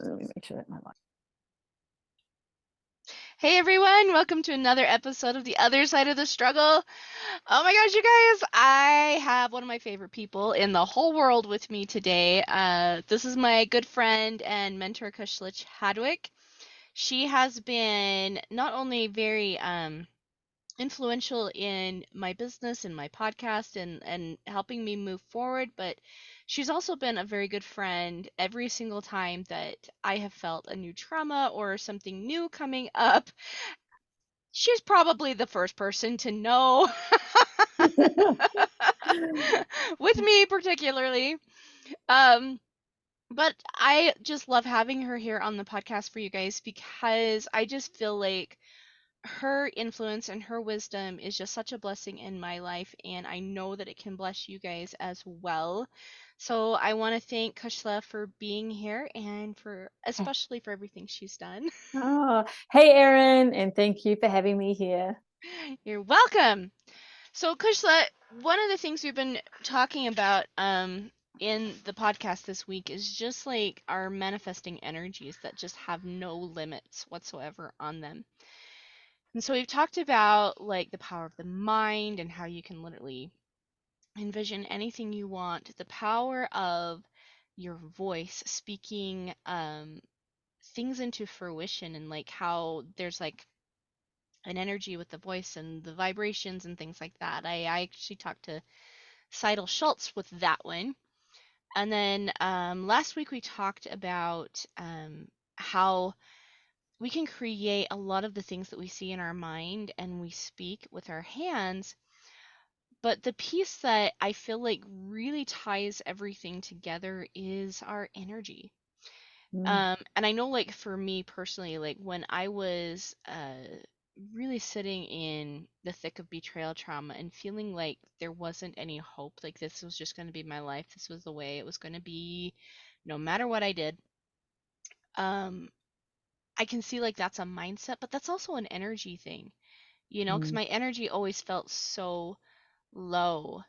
Let me make sure that my mic. Hey everyone, welcome to another episode of The Other Side of the Struggle. Oh my gosh, you guys, I have one of my favorite people in the whole world with me today. This is my good friend and mentor, Kushla Chadwick. She has been not only very influential in my business and my podcast and helping me move forward, but she's also been a very good friend every single time that I have felt a new trauma or something new coming up. She's probably the first person to know, with me particularly. Um, but I just love having her here on the podcast for you guys because I just feel like her influence and her wisdom is just such a blessing in my life, and I know that it can bless you guys as well. So I want to thank Kushla for being here and for especially for everything she's done. Oh, hey, Erin, and thank you for having me here. You're welcome. So, Kushla, one of the things we've been talking about in the podcast this week is just like our manifesting energies that just have no limits whatsoever on them. And so we've talked about like the power of the mind and how you can literally envision anything you want, the power of your voice speaking things into fruition, and like how there's like an energy with the voice and the vibrations and things like that. I actually talked to Seidel Schultz with that one. And then last week we talked about how we can create a lot of the things that we see in our mind and we speak with our hands. But the piece that I feel like really ties everything together is our energy. Mm, And I know, like, for me personally, like, when I was really sitting in the thick of betrayal trauma and feeling like there wasn't any hope, like, this was just going to be my life, this was the way it was going to be, no matter what I did, um, I can see, like, that's a mindset, but that's also an energy thing, because mm, my energy always felt so low.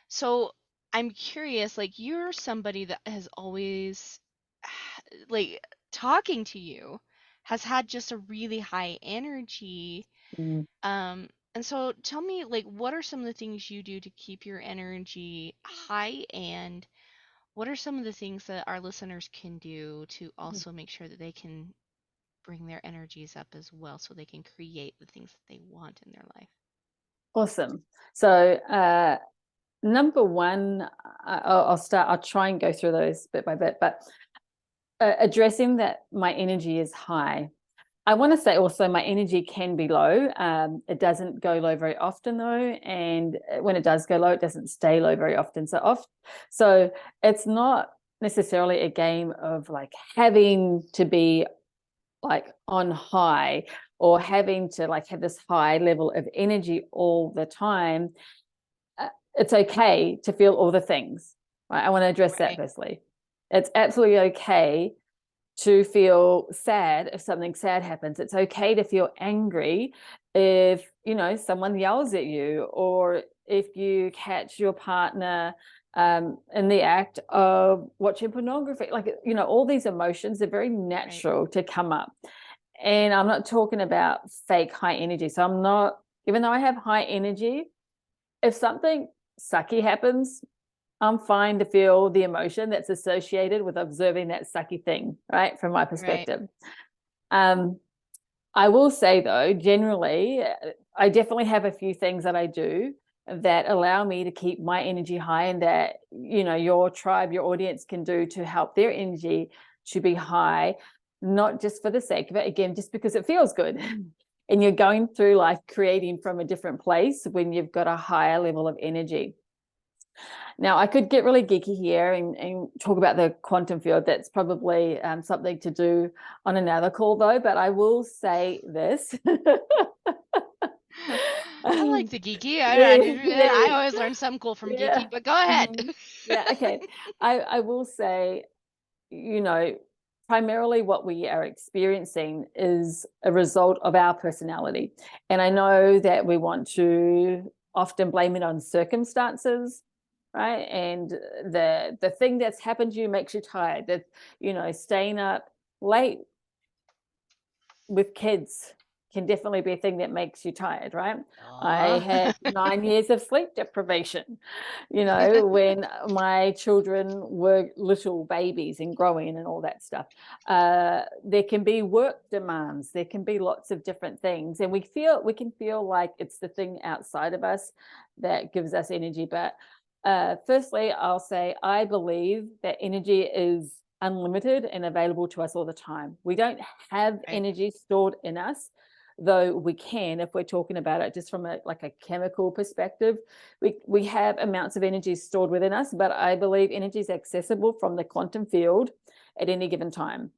So I'm curious, like, you're somebody that has always, like, talking to you has had just a really high energy. mm. And so tell me, like, what are some of the things you do to keep your energy high, and what are some of the things that our listeners can do to also make sure that they can bring their energies up as well so they can create the things that they want in their life? Awesome. So, number one, I'll start. I'll try and go through those bit by bit, but addressing that my energy is high. I want to say also my energy can be low. It doesn't go low very often though, and when it does go low, it doesn't stay low very often. So it's not necessarily a game of like having to be like on high or having to like have this high level of energy all the time. It's okay to feel all the things, right? I want to address that Right, firstly. It's absolutely okay to feel sad if something sad happens. It's okay to feel angry if, someone yells at you, or if you catch your partner in the act of watching pornography. Like, all these emotions are very right, natural to come up. And I'm not talking about fake high energy. So I'm not, even though I have high energy, if something sucky happens, I'm fine to feel the emotion that's associated with observing that sucky thing, right? From my right. perspective. Um, I will say though, generally, I definitely have a few things that I do that allow me to keep my energy high, and that, your tribe, your audience can do to help their energy to be high, not just for the sake of it, again, just because it feels good. And you're going through life creating from a different place when you've got a higher level of energy. Now, I could get really geeky here and talk about the quantum field. That's probably something to do on another call, though. But I will say this. I like um, the geeky. yeah, I yeah, always learn something cool from yeah. geeky, but go ahead. Yeah, okay. I will say, you know, primarily what we are experiencing is a result of our personality. And I know that we want to often blame it on circumstances, right? And the thing that's happened to you makes you tired. That, staying up late with kids can definitely be a thing that makes you tired, right? I had 9 years of sleep deprivation, when my children were little babies and growing and all that stuff. There can be work demands, there can be lots of different things, and we can feel like it's the thing outside of us that gives us energy. But firstly, I'll say I believe that energy is unlimited and available to us all the time. We don't have Right. energy stored in us, though we can if we're talking about it just from a chemical perspective. We have amounts of energy stored within us, but I believe energy is accessible from the quantum field at any given time.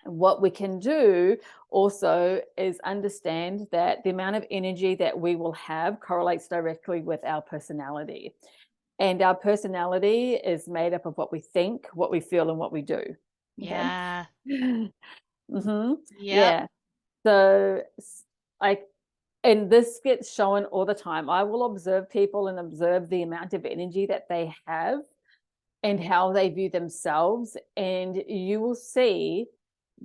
And what we can do also is understand that the amount of energy that we will have correlates directly with our personality. And our personality is made up of what we think, what we feel, and what we do. Okay. Yeah. Mm-hmm. Yep. Yeah. So, and this gets shown all the time. I will observe people and observe the amount of energy that they have and how they view themselves. And you will see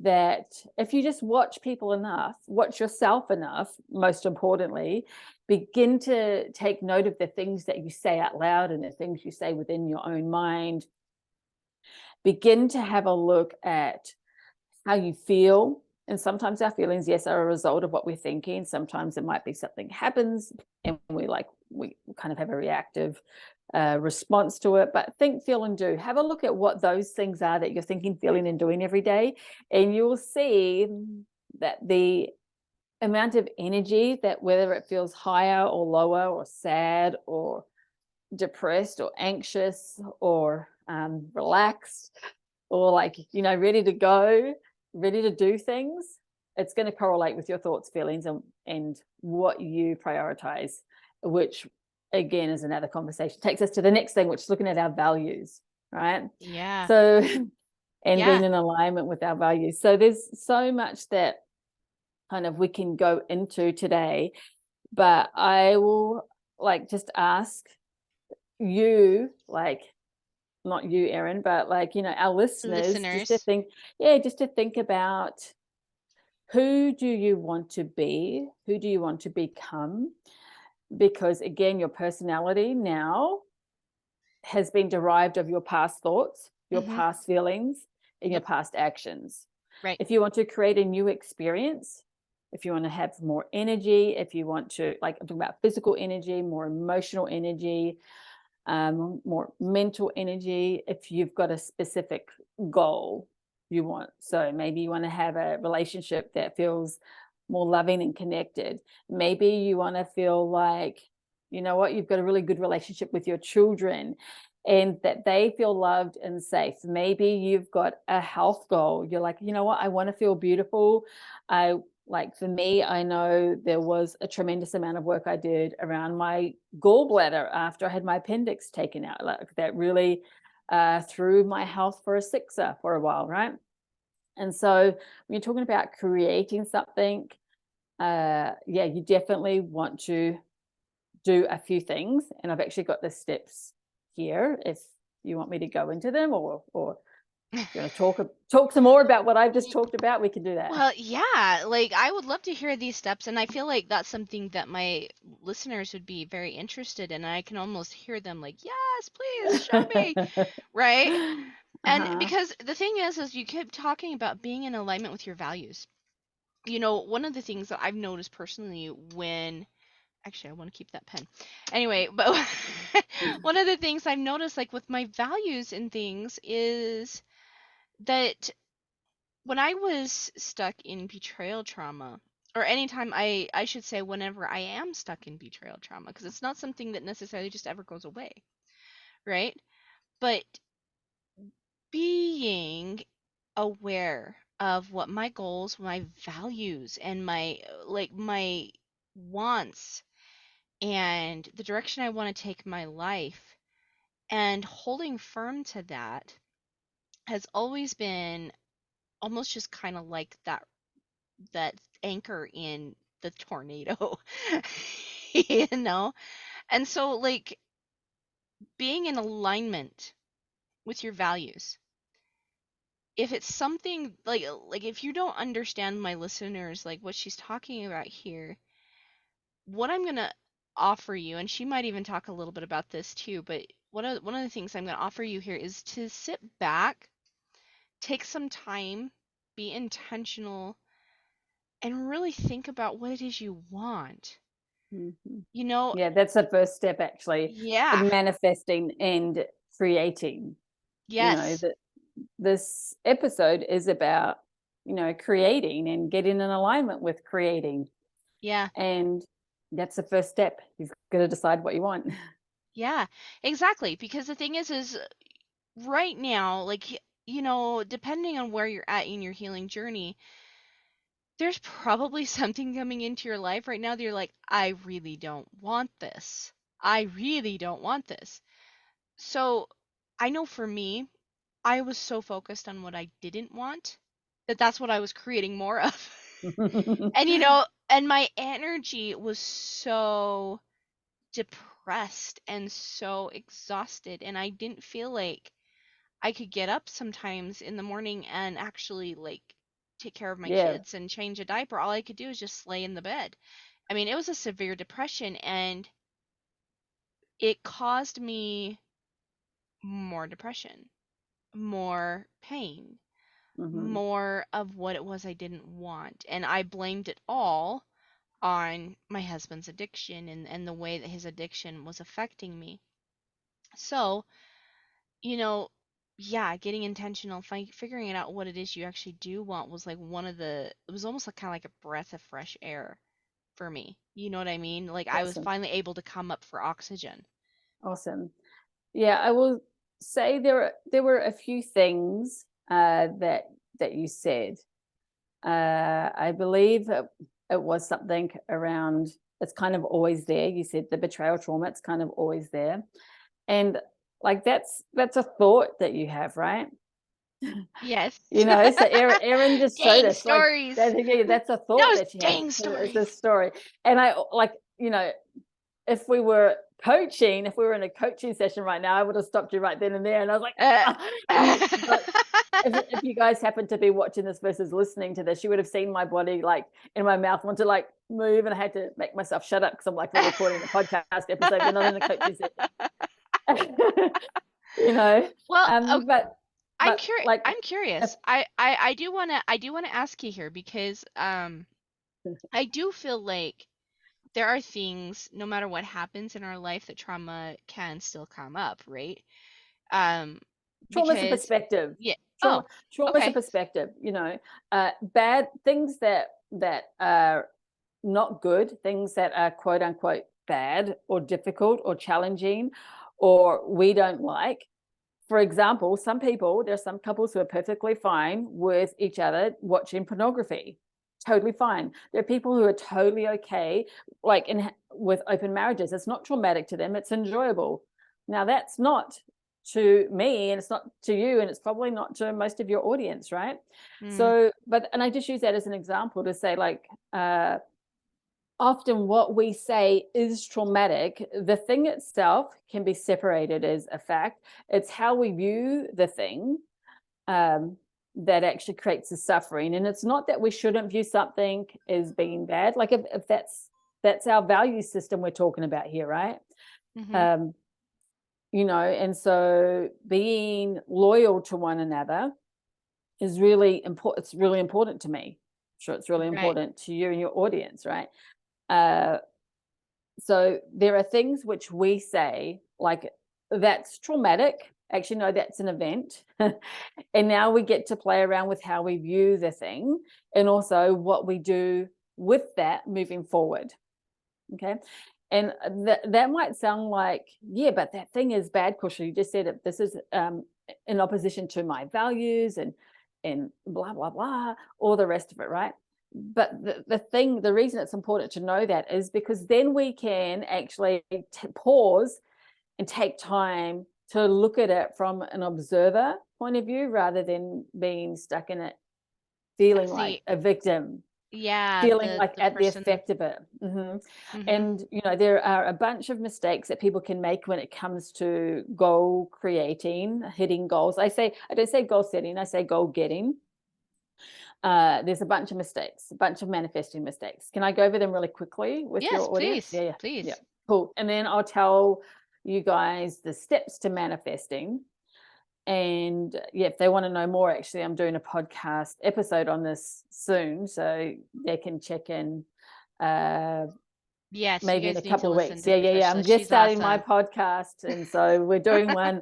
that if you just watch people enough, watch yourself enough, most importantly, begin to take note of the things that you say out loud and the things you say within your own mind. Begin to have a look at how you feel. And sometimes our feelings, yes, are a result of what we're thinking. Sometimes it might be something happens and we kind of have a reactive response to it. But think, feel, and do. Have a look at what those things are that you're thinking, feeling, and doing every day. And you'll see that the amount of energy, that whether it feels higher or lower or sad or depressed or anxious or relaxed or ready to go, ready to do things, it's going to correlate with your thoughts, feelings, and what you prioritize, which again is another conversation. Takes us to the next thing, which is looking at our values, right? Yeah. So, and Yeah. being in alignment with our values. So there's so much that kind of we can go into today, but I will just ask you, not you, Erin, but our listeners, just to think about, who do you want to be? Who do you want to become? Because again, your personality now has been derived of your past thoughts, your Mm-hmm. past feelings, and your Yep. past actions. Right. If you want to create a new experience, if you want to have more energy, if you want to, I'm talking about physical energy, more emotional energy, more mental energy, if you've got a specific goal you want. So maybe you want to have a relationship that feels more loving and connected. Maybe you want to feel like, you've got a really good relationship with your children and that they feel loved and safe. Maybe you've got a health goal. You're like, I want to feel beautiful. For me, I know there was a tremendous amount of work I did around my gallbladder after I had my appendix taken out. That really threw my health for a sixer for a while, right? And so when you're talking about creating something, you definitely want to do a few things. And I've actually got the steps here if you want me to go into them, or if you want to talk some more about what I've just talked about, we can do that. Well, yeah, I would love to hear these steps, and I feel like that's something that my listeners would be very interested in. And I can almost hear them like, yes, please show me, right? And because the thing is you keep talking about being in alignment with your values. One of the things that I've noticed personally when actually I want to keep that pen. Anyway, but one of the things I've noticed with my values and things is that when I was stuck in betrayal trauma, or anytime I should say whenever I am stuck in betrayal trauma, because it's not something that necessarily just ever goes away, right? But being aware of what my goals, my values, and my wants and the direction I want to take my life, and holding firm to that has always been almost just kind of like that anchor in the tornado. you know and so being in alignment with your values if it's something like if you don't understand, my listeners, like what she's talking about here, what I'm gonna offer you, and she might even talk a little bit about this too, but one of the things I'm gonna offer you here is to sit back, take some time, be intentional, and really think about what it is you want. Mhm. You know, Yeah, that's the first step actually yeah, in manifesting and creating. yes, That this episode is about, creating and getting in alignment with creating. yeah, And that's the first step. You've got to decide what you want. yeah, exactly. Because the thing is right now, like, depending on where you're at in your healing journey, there's probably something coming into your life right now that you're like, I really don't want this. I really don't want this. So I know for me, I was so focused on what I didn't want that that's what I was creating more of. And and my energy was so depressed and so exhausted, and I didn't feel like I could get up sometimes in the morning and actually like take care of my Yeah. kids and change a diaper. All I could do is just lay in the bed. I mean, it was a severe depression, and it caused me more depression, more pain, Hmm. more of what it was I didn't want. And I blamed it all on my husband's addiction and the way that his addiction was affecting me. So, you know, yeah, getting intentional, figuring out what it is you actually do want was like it was almost like kind of like a breath of fresh air for me. You know what I mean? Like I was Awesome. finally able to come up for oxygen. Awesome. Yeah, I will say there were a few things that you said. I believe it was something around, it's kind of always there. You said the betrayal trauma, it's kind of always there. And like that's a thought that you have, right? Yes. So Erin just showed Dang us like stories. yeah, that's a thought Those that she has. dang It's stories. this story. And I like, if we were if we were in a coaching session right now, I would have stopped you right then and there. And I was like, Uh, ah. But if you guys happen to be watching this versus listening to this, you would have seen my body like in my mouth want to like move, and I had to make myself shut up because I'm like, we're recording a podcast episode, we're not in a coaching session. you know, well, um, but I'm but curious. like, I'm if, curious. I do wanna ask you here because I do feel like there are things, no matter what happens in our life, that trauma can still come up, right? Um, trauma's a because perspective. yeah. Trauma Oh, trauma's a okay. perspective. Bad things that are not good, things that are quote unquote bad or difficult or challenging or we don't like. For example, there's some couples who are perfectly fine with each other watching pornography. Totally fine. There are people who are totally okay, like with open marriages. It's not traumatic to them, it's enjoyable. Now, that's not to me, and it's not to you, and it's probably not to most of your audience, right? Mm, So, and I just use that as an example to say, like, often what we say is traumatic, the thing itself can be separated as a fact. It's how we view the thing um, that actually creates the suffering. And it's not that we shouldn't view something as being bad. Like if that's our value system we're talking about here, right? mm-hmm. Um, and so being loyal to one another is really important. It's really important to me. Sure, it's really Right. important to you and your audience, right? Uh, So there are things which we say, like, that's traumatic. Actually, no, that's an event. And now we get to play around with how we view the thing and also what we do with that moving forward. Okay. And that might sound like, yeah, but that thing is bad, Kushla. You just said it. This is in opposition to my values and blah, blah, blah, all the rest of it, right? But the reason it's important to know that is because then we can actually pause and take time to look at it from an observer point of view rather than being stuck in it, feeling like See, a victim. feeling like the at the person. effect of it. And there are a bunch of mistakes that people can make when it comes to goal creating, hitting goals. I don't say goal setting, I say goal getting. There's a bunch of mistakes, a bunch of manifesting mistakes. Can I go over them really quickly with Yes, your audience? please. Please. Yeah, cool. And then I'll tell you guys the steps to manifesting. And if they want to know more, actually, I'm doing a podcast episode on this soon, so they can check in Yes, maybe you in guys a need to couple of listen weeks. to Yeah. Kushla. I'm just She's starting my awesome. podcast, and so we're doing one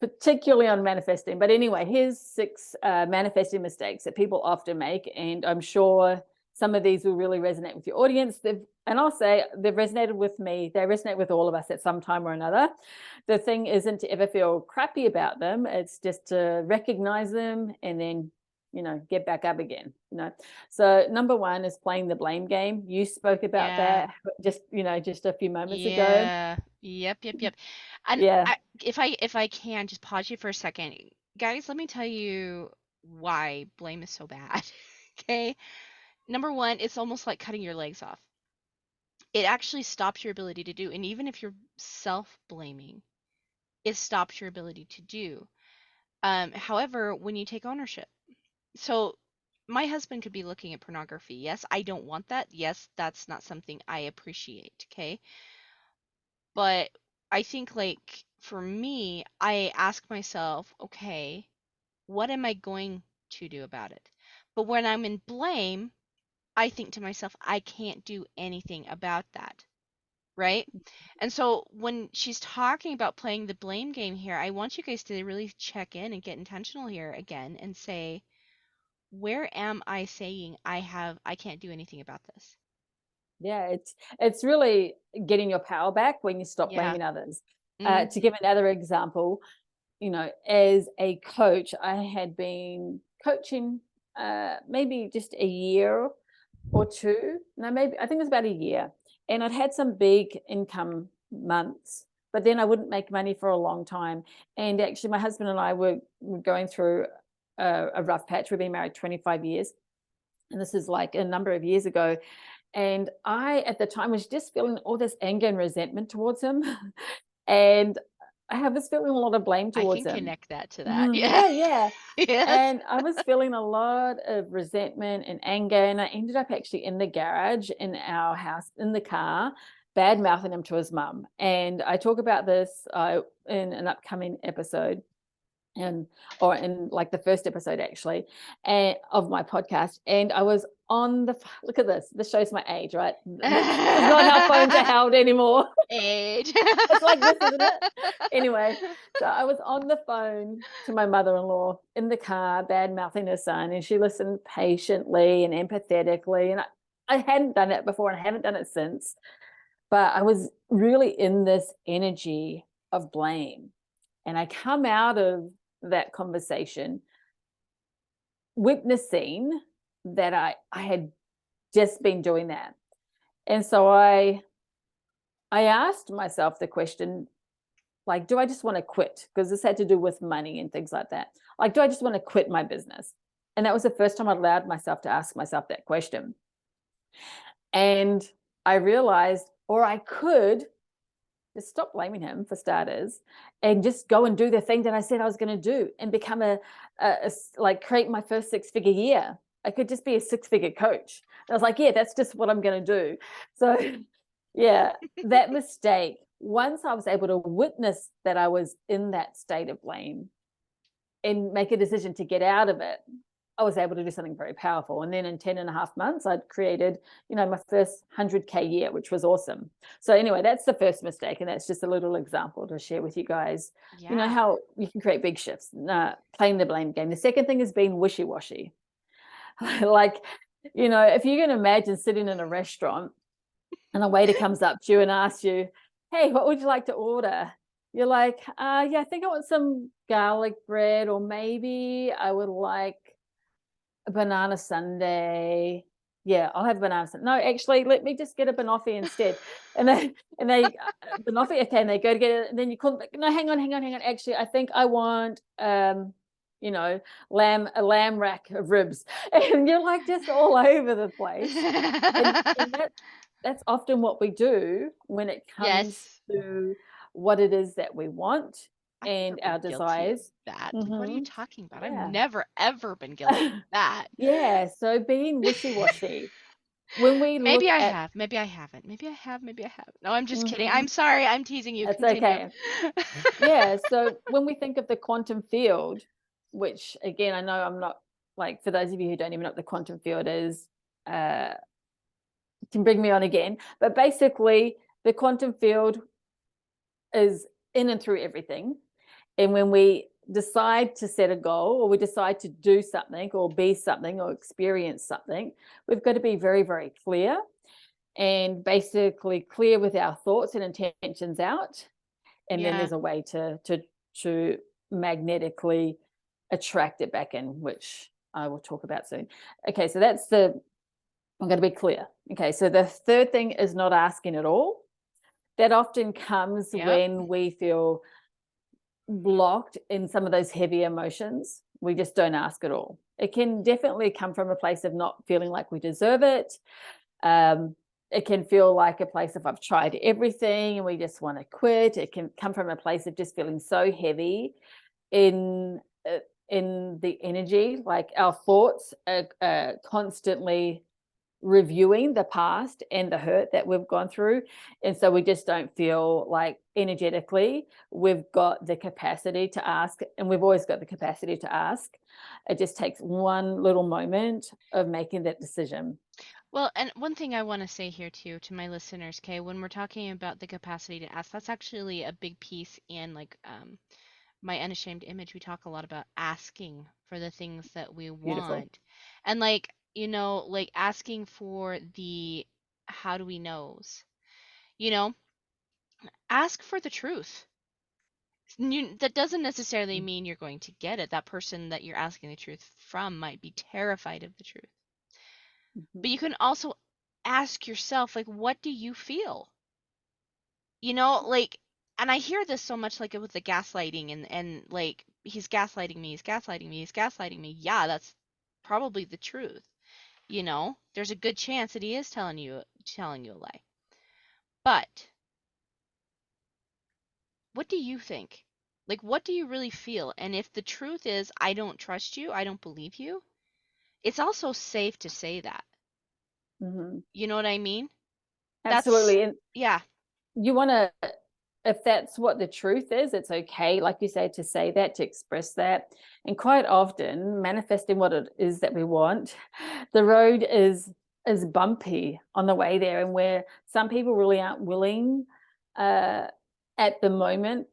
particularly on manifesting. But anyway, here's 6 manifesting mistakes that people often make, and I'm sure some of these will really resonate with your audience. And I'll say they've resonated with me. They resonate with all of us at some time or another. The thing isn't to ever feel crappy about them. It's just to recognize them and then, get back up again. So number 1 is playing the blame game. You spoke about that just a few moments ago. Yeah. Yep. And Yeah. if I can just pause you for a second, guys, let me tell you why blame is so bad. Okay. Number 1, it's almost like cutting your legs off. It actually stops your ability to do, and even if you're self-blaming, it stops your ability to do. However, when you take ownership, so my husband could be looking at pornography. Yes, I don't want that. Yes, that's not something I appreciate. Okay. But I think, like, for me, I ask myself, okay, what am I going to do about it? But when I'm in blame, I think to myself, I can't do anything about that. Right? And so when she's talking about playing the blame game here, I want you guys to really check in and get intentional here again and say, where am I saying I can't do anything about this? Yeah, it's really getting your power back when you stop Yeah. blaming others. Mm-hmm. To give another example, as a coach, I had been coaching maybe just a year or two. No, maybe I think it was about a year. And I'd had some big income months, but then I wouldn't make money for a long time. And actually, my husband and I were going through a rough patch. We've been married 25 years. And this is like a number of years ago. And I, at the time, was just feeling all this anger and resentment towards him. And I was feeling a lot of blame I towards can him. connect that to that. Yeah. Yeah. Yes. And I was feeling a lot of resentment and anger. And I ended up actually in the garage in our house, in the car, bad mouthing him to his mum. And I talk about this in an upcoming episode. Or in like the first episode actually, and of my podcast. And I was on look at this shows my age, right? This is not how phones are held anymore. Age. It's like this, isn't it? Anyway, so I was on the phone to my mother-in-law in the car, bad mouthing her son, and she listened patiently and empathetically. And I hadn't done it before, and I haven't done it since, but I was really in this energy of blame. And I come out of that conversation witnessing that I had just been doing that. And so I asked myself the question, like, do I just want to quit? Because this had to do with money and things like that. Like, do I just want to quit my business? And that was the first time I allowed myself to ask myself that question. And I realized, or I could just stop blaming him for starters and just go and do the thing that I said I was going to do and become like create my first 6-figure year. I could just be a 6-figure coach. And I was like, yeah, that's just what I'm going to do. So yeah, that mistake, once I was able to witness that I was in that state of blame and make a decision to get out of it, I was able to do something very powerful. And then in 10.5 months, I'd created, my first 100K year, which was awesome. So anyway, that's the first mistake. And that's just a little example to share with you guys, Yeah. how you can create big shifts, playing the blame game. The second thing is being wishy-washy. Like, if you can imagine sitting in a restaurant and a waiter comes up to you and asks you, hey, what would you like to order? You're like, yeah, I think I want some garlic bread, or maybe I would like a banana sundae. Yeah, I'll have banana sundae. No, actually, let me just get a banoffee instead. And they banoffee, okay, and they go to get it, and then you call them, no, hang on. Actually, I think I want a lamb rack of ribs, and you're like just all over the place. And that's often what we do when it comes Yes. to what it is that we want I've and never been our guilty of desires. that. Like, what are you Hmm. talking about? I've Yeah. never ever been guilty of that. Yeah. So being wishy-washy when we Maybe look I at, have, maybe I haven't. Maybe I have, maybe I haven't. No, I'm just kidding. mhm, I'm sorry. I'm teasing you. that's Continue. okay. Yeah. So when we think of the quantum field, which again, I know I'm not, like, for those of you who don't even know what the quantum field is, uh, can bring me on again. But basically, the quantum field is in and through everything. And when we decide to set a goal, or we decide to do something, or be something, or experience something, we've got to be very, very clear, and basically clear with our thoughts and intentions out. And then Yeah. there's a way to magnetically attract it back in, which I will talk about soon. Okay, so I'm going to be clear. Okay, so the third thing is not asking at all. That often comes Yep. when we feel blocked in some of those heavy emotions. We just don't ask at all. It can definitely come from a place of not feeling like we deserve it. Um, it can feel like a place of I've tried everything and we just want to quit. It can come from a place of just feeling so heavy in uh, in the energy, like our thoughts are constantly reviewing the past and the hurt that we've gone through. And so we just don't feel like energetically we've got the capacity to ask. And we've always got the capacity to ask. It just takes one little moment of making that decision. Well, and one thing I want to say here too to my listeners, Kay, when we're talking about the capacity to ask, that's actually a big piece in like my unashamed image. We talk a lot about asking for the things that we Beautiful. want. And like, like asking for the how do we knows. You know, ask for the truth. That doesn't necessarily mean you're going to get it. That person that you're asking the truth from might be terrified of the truth. Mhm. But you can also ask yourself, like, what do you feel? Like, and I hear this so much, like with the gaslighting and like he's gaslighting me, he's gaslighting me, he's gaslighting me. Yeah, that's probably the truth. There's a good chance that he is telling you a lie. But what do you think? Like, what do you really feel? And if the truth is, I don't trust you, I don't believe you, it's also safe to say that. Mhm. You know what I mean? That's, Absolutely. And yeah. you want to, if that's what the truth is, it's okay, like you say, to say that, to express that. And quite often manifesting what it is that we want, the road is bumpy on the way there, and where some people really aren't willing uh, at the moment,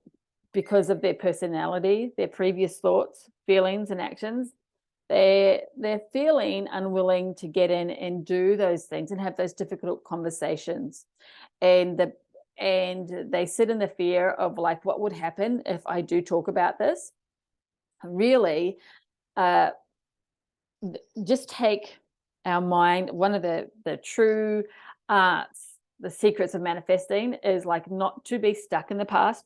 because of their personality, their previous thoughts, feelings, and actions, they're feeling unwilling to get in and do those things and have those difficult conversations. And they sit in the fear of, like, what would happen if I do talk about this. Really, uh, just take our mind. One of the true arts, the secrets of manifesting, is like not to be stuck in the past.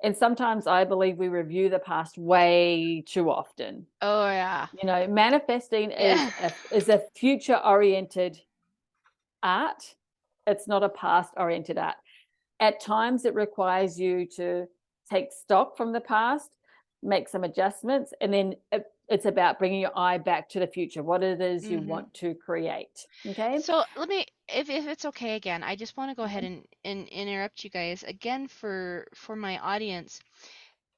And sometimes I believe we review the past way too often. Oh yeah. Manifesting Yeah. is a future oriented art. It's not a past oriented art. At times it requires you to take stock from the past, make some adjustments, and then it's about bringing your eye back to the future, what it is you hmm want to create. Okay. So let me, if it's okay again, I just want to go ahead Mhm. and interrupt you guys again for my audience.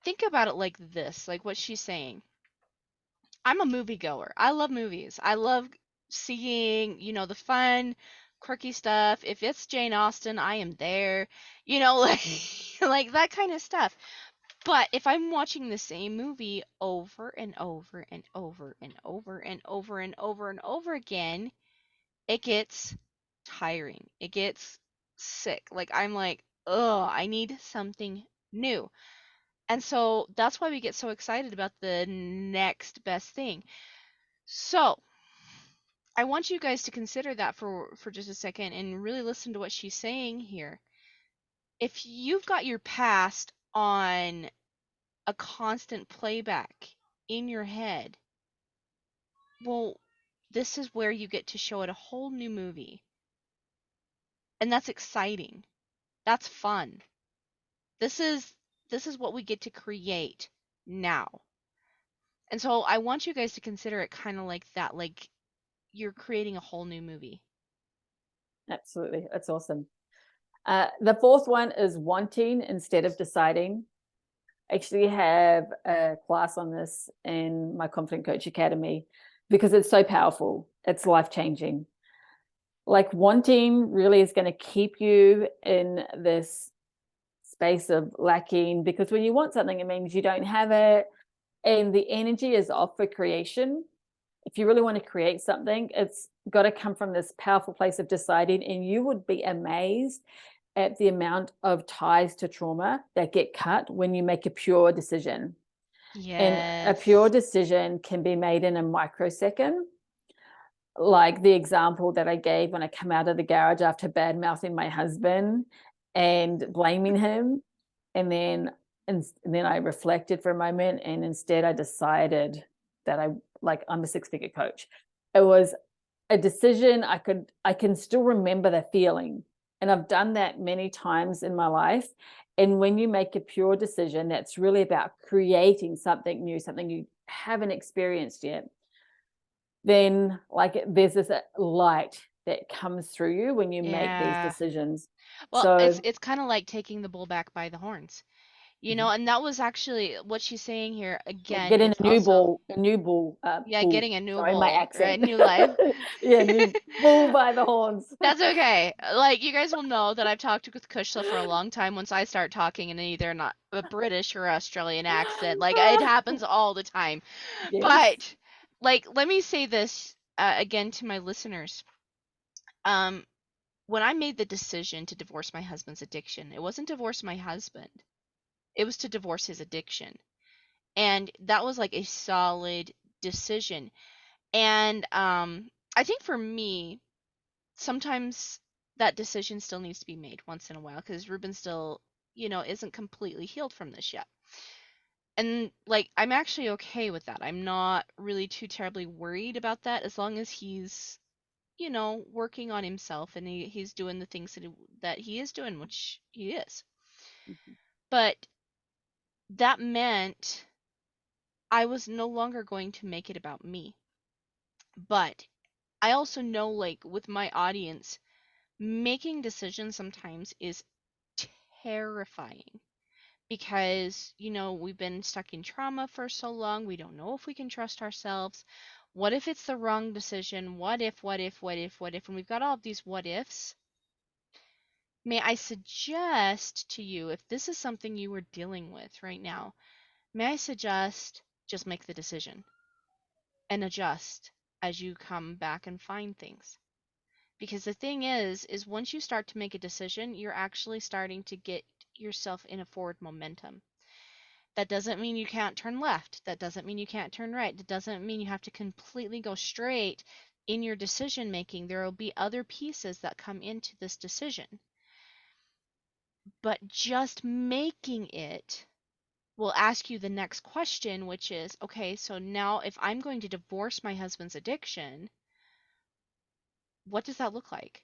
Think about it like this, like what she's saying. I'm a moviegoer. I love movies. I love seeing, the fun, quirky stuff. If it's Jane Austen, I am there. Like like that kind of stuff. But if I'm watching the same movie over and over and over and over and over and over and over again, it gets tiring. It gets sick. Like I'm like, "Ugh, I need something new." And so that's why we get so excited about the next best thing. So, I want you guys to consider that for just a second and really listen to what she's saying here. If you've got your past on a constant playback in your head, well, this is where you get to show it a whole new movie. And that's exciting. That's fun. This is this is what we get to create now. And so I want you guys to consider it kind of like that, like you're creating a whole new movie. Absolutely. That's awesome. The fourth one is wanting instead of deciding. I actually have a class on this in my Confident Coach Academy because it's so powerful. It's life-changing. Like wanting really is going to keep you in this space of lacking, because when you want something, it means you don't have it, and the energy is off for creation. If you really want to create something, it's got to come from this powerful place of deciding, and you would be amazed at the amount of ties to trauma that get cut when you make a pure decision. And a pure Yes. decision can be made in a microsecond. Like the example that I gave when I come out of the garage after bad mouthing my husband and blaming him. And then I reflected for a moment, and instead I decided that I'm a six-figure coach. It was a decision. I can still remember the feeling. And I've done that many times in my life. And when you make a pure decision, that's really about creating something new, something you haven't experienced yet, then like there's this light that comes through you when you make these Yeah. decisions. Well, So it's kind of like taking the bull back by the horns. mhm. And that was actually what she's saying here. Or Again, getting it's also, a new yeah, bull. getting a new Sorry, my bull, right? accent. New life. Yeah, new bull by the horns. That's okay. Like, you guys will know that I've talked with Kushla for a long time. Once I start talking in either not a British or Australian accent, like it happens all the time. Yes. But like, let me say this again to my listeners. Um, when I made the decision to divorce my husband's addiction, it wasn't divorce my husband. It was to divorce his addiction. And that was like a solid decision. And I think for me, sometimes that decision still needs to be made once in a while because Ruben still, isn't completely healed from this yet. And like, I'm actually okay with that. I'm not really too terribly worried about that as long as he's, working on himself and he's doing the things that he is doing, which he is. Mhm. But that meant I was no longer going to make it about me. But I also know, like, with my audience, making decisions sometimes is terrifying because, we've been stuck in trauma for so long. We don't know if we can trust ourselves. What if it's the wrong decision? What if, what if, what if, what if? And we've got all of these what ifs. May I suggest to you, if this is something you are dealing with right now, may I suggest just make the decision and adjust as you come back and find things. Because the thing is once you start to make a decision, you're actually starting to get yourself in a forward momentum. That doesn't mean you can't turn left. That doesn't mean you can't turn right. That doesn't mean you have to completely go straight in your decision making. There will be other pieces that come into this decision. But just making it will ask you the next question, which is, okay, so now if I'm going to divorce my husband's addiction, what does that look like?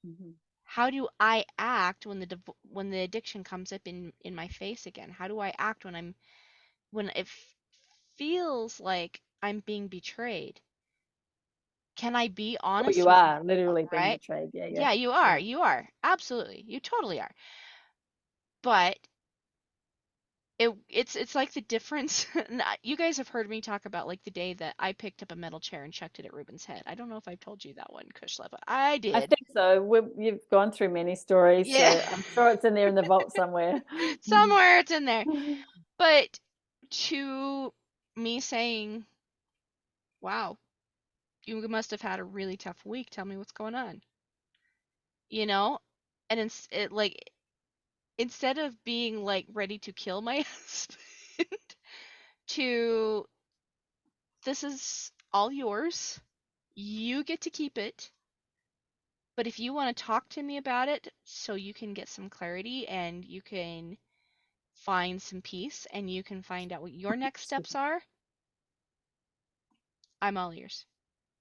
Mhm. How do I act when the addiction comes up in my face again? How do I act when it feels like I'm being betrayed? Can I be Oh, honest you with are myself, literally being right? betrayed. Yeah, yeah, Yeah, you are. yeah. You are. Absolutely. You totally are. But it's like the difference. You guys have heard me talk about like the day that I picked up a metal chair and chucked it at Ruben's head. I don't know if I've told you that one, Kushla, but I I did. think so. You've gone through many stories, Yeah. so I'm sure it's in there in the vault somewhere. Somewhere it's in there. But to me saying, wow, you must have had a really tough week. Tell me what's going on. You know? And like instead of being like ready to kill my husband, to this is all yours. You get to keep it. But if you want to talk to me about it so you can get some clarity and you can find some peace and you can find out what your next steps are, I'm all ears.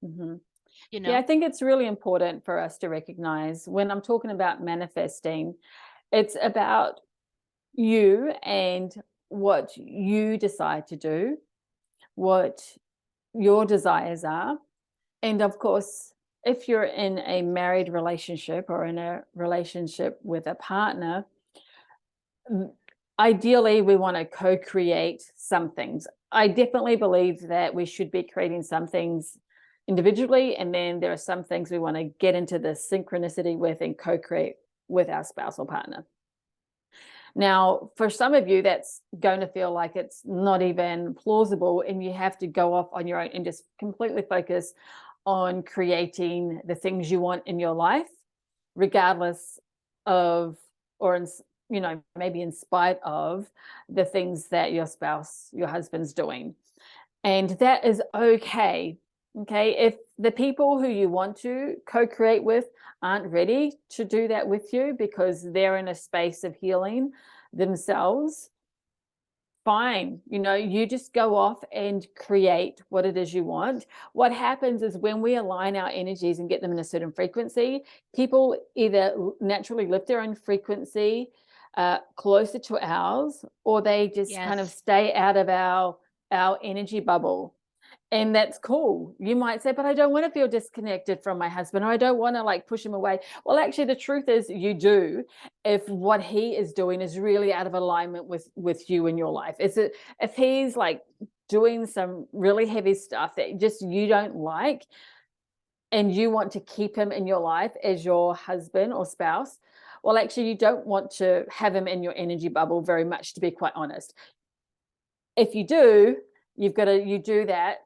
Mm-hmm. You Yeah, I know? think it's really important for us to recognize when I'm talking about manifesting, it's about you and what you decide to do, what your desires are. And of course, if you're in a married relationship or in a relationship with a partner, ideally we want to co-create some things. I definitely believe that we should be creating some things individually, and then there are some things we want to get into the synchronicity with and co-create with our spouse or partner. Now, for some of you, that's going to feel like it's not even plausible, and you have to go off on your own and just completely focus on creating the things you want in your life, regardless of, or in, maybe in spite of the things that your spouse, your husband's doing. And that is okay. Okay. If the people who you want to co-create with aren't ready to do that with you because they're in a space of healing themselves, fine. You just go off and create what it is you want. What happens is when we align our energies and get them in a certain frequency, people either naturally lift their own frequency closer to ours, or they just kind of Yes. stay out of our energy bubble. And that's cool. You might say, but I don't want to feel disconnected from my husband, or I don't want to like push him away. Well, actually, the truth is you do, if what he is doing is really out of alignment with you in your life. If he's like doing some really heavy stuff that just you don't like, and you want to keep him in your life as your husband or spouse, well, actually, you don't want to have him in your energy bubble very much, to be quite honest. If you do, you do that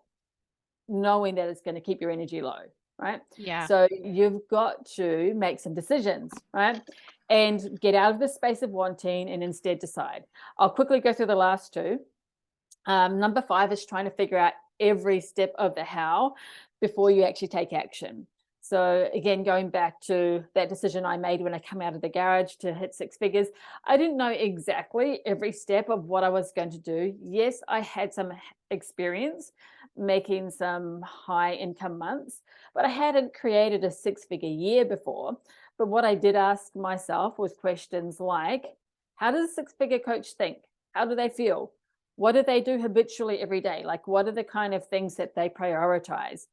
knowing that it's going to keep your energy low, right? Yeah. So you've got to make some decisions, right? And get out of the space of wanting and instead decide. I'll quickly go through the last two. Number 5 is trying to figure out every step of the how before you actually take action. So again, going back to that decision I made when I come out of the garage to hit 6 figures, I didn't know exactly every step of what I was going to do. Yes, I had some experience making some high income months, but I hadn't created a 6-figure year before. But what I did ask myself was questions like, how does a 6-figure coach think? How do they feel? What do they do habitually every day? Like, what are the kind of things that they prioritize?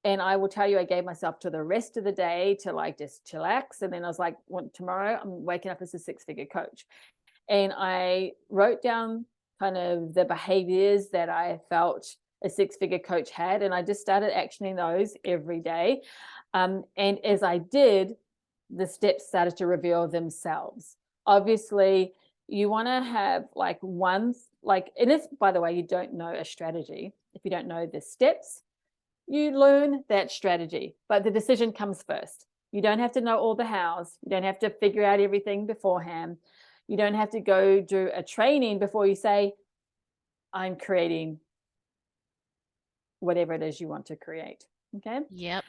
And I will tell you, I gave myself to the rest of the day to like just chillax. And then I was like, well, tomorrow I'm waking up as a 6-figure coach. And I wrote down kind of the behaviors that I felt a 6-figure coach had. And I just started actioning those every day. And as I did, the steps started to reveal themselves. Obviously, you want to have like one, like, and if, by the way, you don't know a strategy, if you don't know the steps, you learn that strategy, but the decision comes first. You don't have to know all the hows. You don't have to figure out everything beforehand. You don't have to go do a training before you say, I'm creating whatever it is you want to create. Okay. Yep.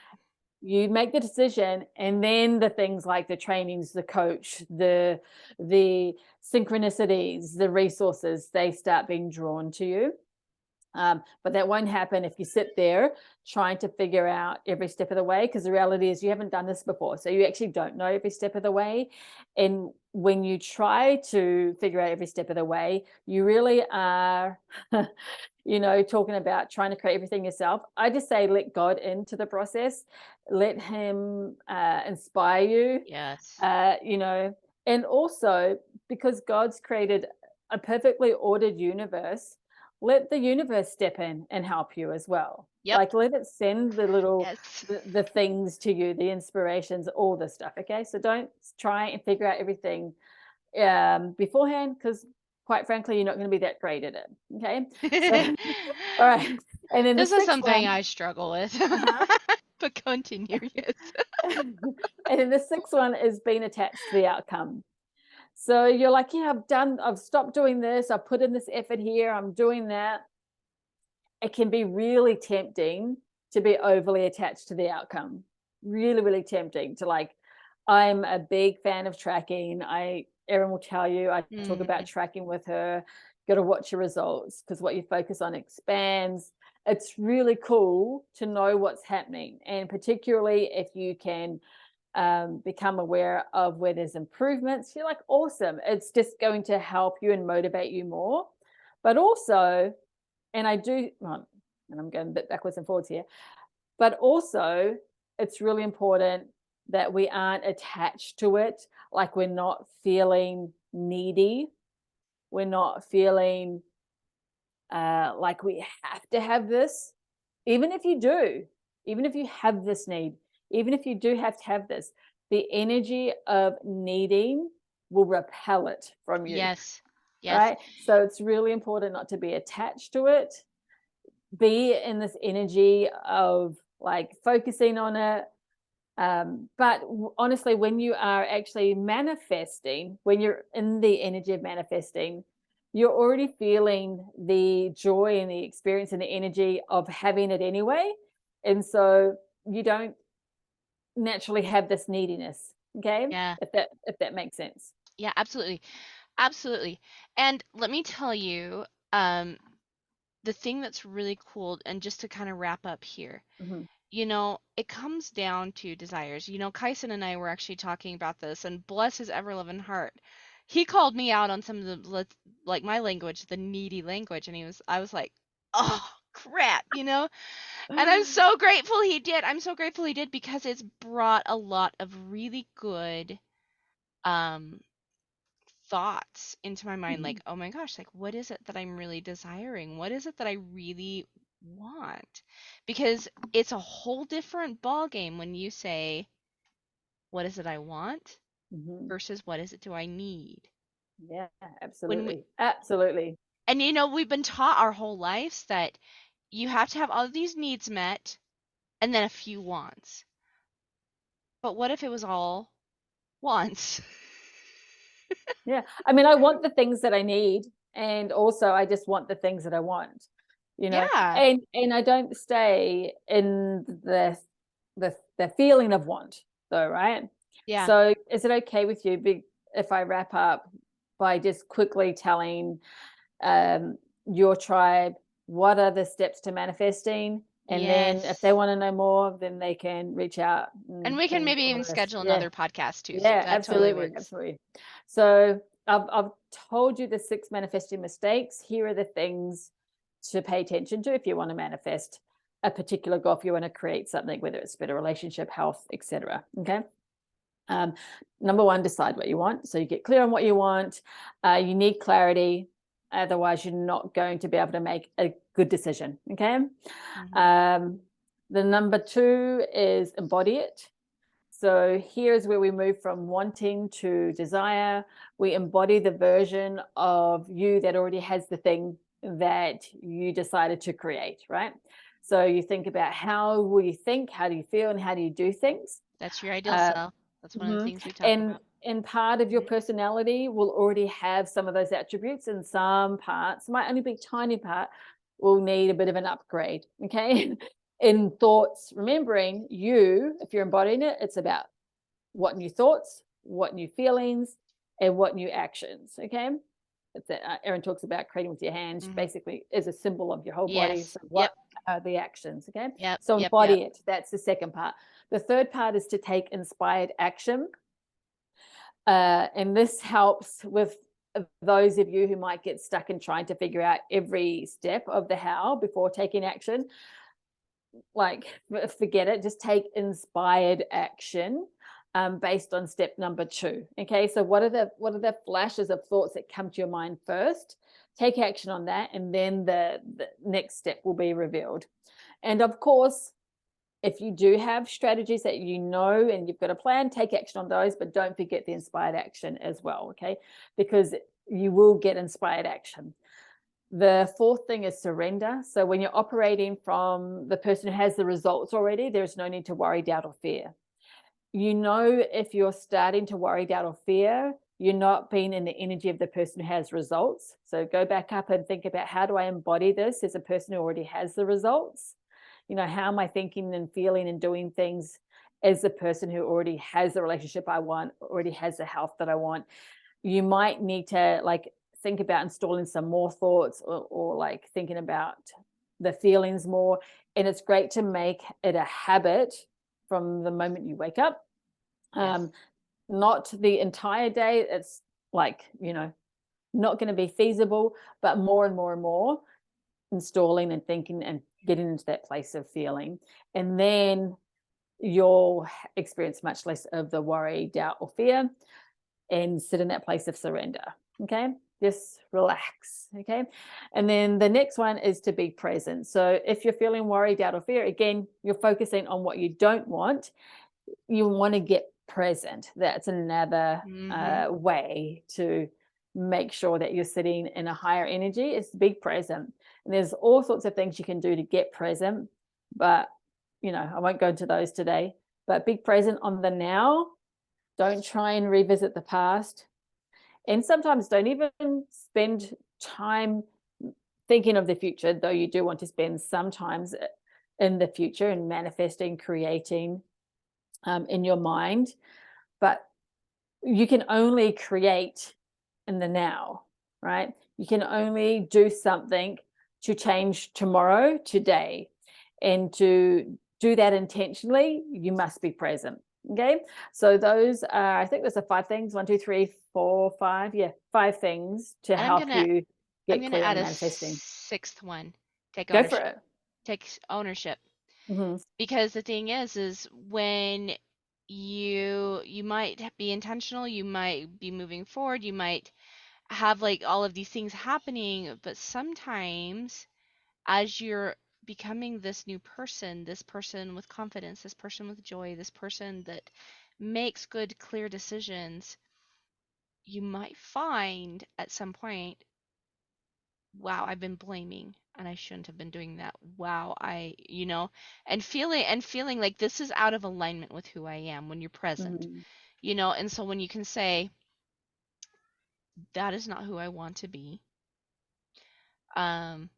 You make the decision, and then the things like the trainings, the coach, the synchronicities, the resources, they start being drawn to you. But that won't happen if you sit there trying to figure out every step of the way, because the reality is you haven't done this before. So you actually don't know every step of the way. And when you try to figure out every step of the way, you really are, talking about trying to create everything yourself. I just say, let God into the process, let him inspire you, Yes. and also because God's created a perfectly ordered universe, let the universe step in and help you as well. Yep. Like, let it send the little Yes. the things to you, the inspirations, all the stuff. Okay, so don't try and figure out everything beforehand, because quite frankly, you're not going to be that great at it. Okay, so all right, and then the This is 6th something one. I struggle with. But continue, yes. And then the 6th one is being attached to the outcome. So you're like, yeah, I've stopped doing this. I've put in this effort here. I'm doing that. It can be really tempting to be overly attached to the outcome. Really, really tempting to like, I'm a big fan of tracking. Erin will tell you, I talk about tracking with her, got to watch your results, because what you focus on expands. It's really cool to know what's happening, and particularly if you can become aware of where there's improvements, you're like, awesome. It's just going to help you and motivate you more. But also, and I'm going a bit backwards and forwards here, but also it's really important that we aren't attached to it. Like, we're not feeling needy. We're not feeling like we have to have this. Even if you do, even if you have this need, even if you do have to have this, the energy of needing will repel it from you. Yes. Yes. Right? So it's really important not to be attached to it. Be in this energy of like focusing on it. But honestly, when you are actually manifesting, when you're in the energy of manifesting, you're already feeling the joy and the experience and the energy of having it anyway. And so you don't naturally have this neediness. Okay. Yeah. If that makes sense. Yeah, absolutely. Absolutely. And let me tell you, the thing that's really cool, and just to kind of wrap up here, Mm-hmm. it comes down to desires. Kyson and I were actually talking about this, and bless his ever loving heart, he called me out on some of the, like, my language, the needy language, and I was like, oh crap, and I'm so grateful he did. I'm so grateful he did, because it's brought a lot of really good thoughts into my mind, like, oh my gosh, like, what is it that I'm really desiring? What is it that I really want? Because it's a whole different ball game when you say, what is it I want Mm-hmm. versus what is it do I need? Yeah, When we, absolutely. and we've been taught our whole lives that you have to have all of these needs met and then a few wants. But what if it was all wants? Yeah. I mean, I want the things that I need, and also I just want the things that I want, Yeah. and I don't stay in the feeling of want though, right? Yeah. So is it okay with you if I wrap up by just quickly telling your tribe what are the steps to manifesting? And then if they Yes. want to know more, then they can reach out And we can and maybe even follow us. schedule Yeah. another podcast too. So Yeah, that totally absolutely, works. absolutely. So I've told you the 6 manifesting mistakes. Here are the things to pay attention to if you want to manifest a particular goal, if you want to create something, whether it's better relationship, health, etc. Okay. Number 1, decide what you want. So you get clear on what you want. You need clarity. Otherwise, you're not going to be able to make a good decision. Okay. The number 2 is embody it. So here's where we move from wanting to desire. We embody the version of you that already has the thing that you decided to create, right? So you think about how will you think, how do you feel, and how do you do things? That's your ideal self. That's one of the things we talk about. And part of your personality will already have some of those attributes, and some parts, might only be a tiny part, will need a bit of an upgrade. Okay. In thoughts, remembering you, if you're embodying it, it's about what new thoughts, what new feelings, and what new actions. Okay. Erin talks about creating with your hands, basically is a symbol of your whole body. Yes. So what are the actions? Okay. Yep. So Yep. embody Yep. it. That's the second part. The third part is to take inspired action. And this helps with those of you who might get stuck in trying to figure out every step of the how before taking action. Like, forget it, just take inspired action based on step number 2. Okay, so what are the flashes of thoughts that come to your mind first? Take action on that, and then the next step will be revealed. And of course, if you do have strategies that and you've got a plan, take action on those, but don't forget the inspired action as well. Okay, because you will get inspired action. The fourth thing is surrender. So when you're operating from the person who has the results already, there's no need to worry, doubt, or fear. If you're starting to worry, doubt, or fear, you're not being in the energy of the person who has results. So go back up and think about, how do I embody this as a person who already has the results? How am I thinking and feeling and doing things as the person who already has the relationship I want, already has the health that I want? You might need to think about installing some more thoughts, or like thinking about the feelings more. And it's great to make it a habit from the moment you wake up. Yes. Not the entire day. It's like, not going to be feasible, but more and more and more installing and thinking and getting into that place of feeling. And then you'll experience much less of the worry, doubt, or fear, and sit in that place of surrender. Okay. Just relax. Okay. And then the next one is to be present. So if you're feeling worry, doubt, or fear, again, you're focusing on what you don't want. You want to get present. That's another way to make sure that you're sitting in a higher energy, is to be present. And there's all sorts of things you can do to get present, but I won't go into those today. But be present on the now. Don't try and revisit the past. And sometimes don't even spend time thinking of the future, though you do want to spend sometimes in the future and manifesting, creating in your mind. But you can only create in the now, right? You can only do something to change tomorrow, today. And to do that intentionally, you must be present. Okay. So those are, I think there's 5 things. 1, 2, 3, 4, 5. Yeah, 5 things to And help you I'm get gonna clear add on a manifesting. 6th one. Take Go for ownership. it. Take ownership. Mm-hmm. Because the thing is when you might be intentional, you might be moving forward, you might have like all of these things happening, but sometimes as you're becoming this new person, this person with confidence, this person with joy, this person that makes good, clear decisions, you might find at some point, wow, I've been blaming and I shouldn't have been doing that. Wow, and feeling like this is out of alignment with who I am when you're present. Mm-hmm. And so when you can say, that is not who I want to be. Um,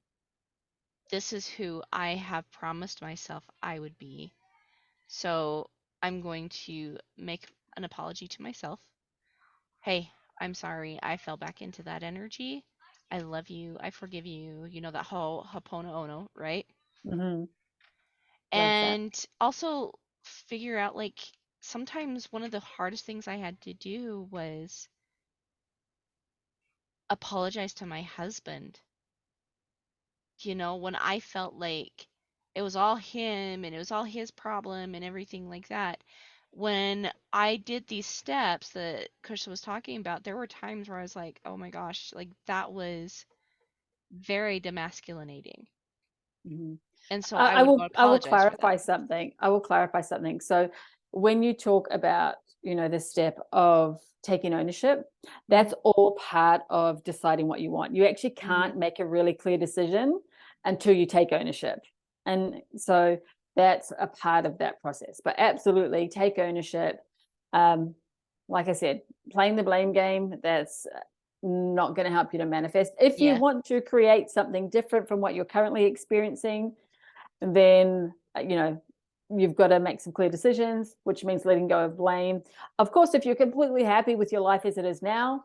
this is who I have promised myself I would be. So I'm going to make an apology to myself. Hey, I'm sorry. I fell back into that energy. I love you. I forgive you. That whole Hapona Ono, right? Mm-hmm. Love that. And also figure out like sometimes one of the hardest things I had to do was apologize to my husband. When I felt like it was all him and it was all his problem and everything like that. When I did these steps that Kushla was talking about, there were times where I was like, oh my gosh, like that was very demasculinating. Mm-hmm. And so I I would go will apologize for clarify that. something. I will clarify something. So when you talk about, the step of taking ownership, Hmm. that's all part of deciding what you want. You actually Hmm. can't make a really clear decision until you take ownership. And so that's a part of that process. But absolutely take ownership. Um, like I said, playing the blame game, that's not going to help you to manifest. If you Yeah. want to create something different from what you're currently experiencing, then you've got to make some clear decisions, which means letting go of blame. Of course, if you're completely happy with your life as it is now,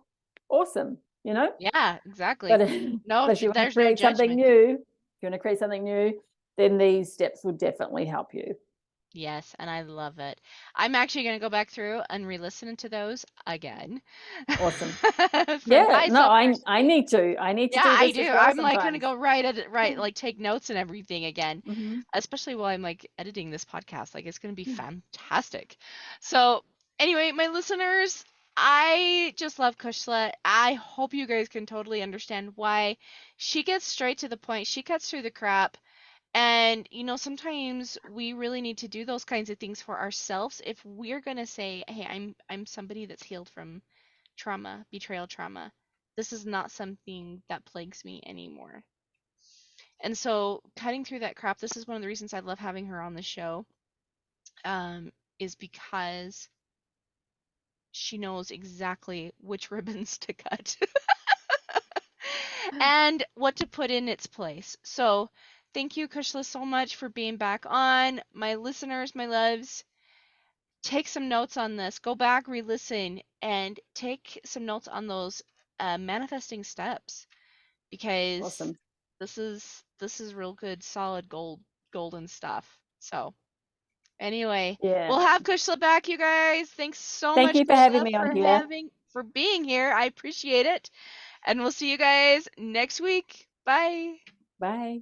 awesome. Yeah, But exactly. but if you want to There's no create something judgment. new, if you want to create something new, then these steps will definitely help you. Yes, and I love it. I'm actually going to go back through and re-listen to those again. Awesome. For Yeah, no, myself I personally. need to. I need to Yeah, do I this do. as well I'm like gonna sometimes. go right, like take notes and everything again, Hmm. especially while I'm like editing this podcast. Like it's gonna be fantastic. So anyway, my listeners, I just love Kushla. I hope you guys can totally understand why she gets straight to the point. She cuts through the crap. And sometimes we really need to do those kinds of things for ourselves if we're gonna say, "Hey, I'm somebody that's healed from trauma, betrayal trauma. This is not something that plagues me anymore." And so, cutting through that crap, this is one of the reasons I love having her on the show, is because she knows exactly which ribbons to cut and what to put in its place. So, thank you, Kushla, so much for being back on. My listeners, my loves, take some notes on this. Go back, re listen, and take some notes on those manifesting steps, because Awesome. this is real good, solid golden stuff. So anyway, Yeah. we'll have Kushla back, you guys. Thanks so Thank much, you for having Kushla, me on here. for being here. I appreciate it. And we'll see you guys next week. Bye. Bye.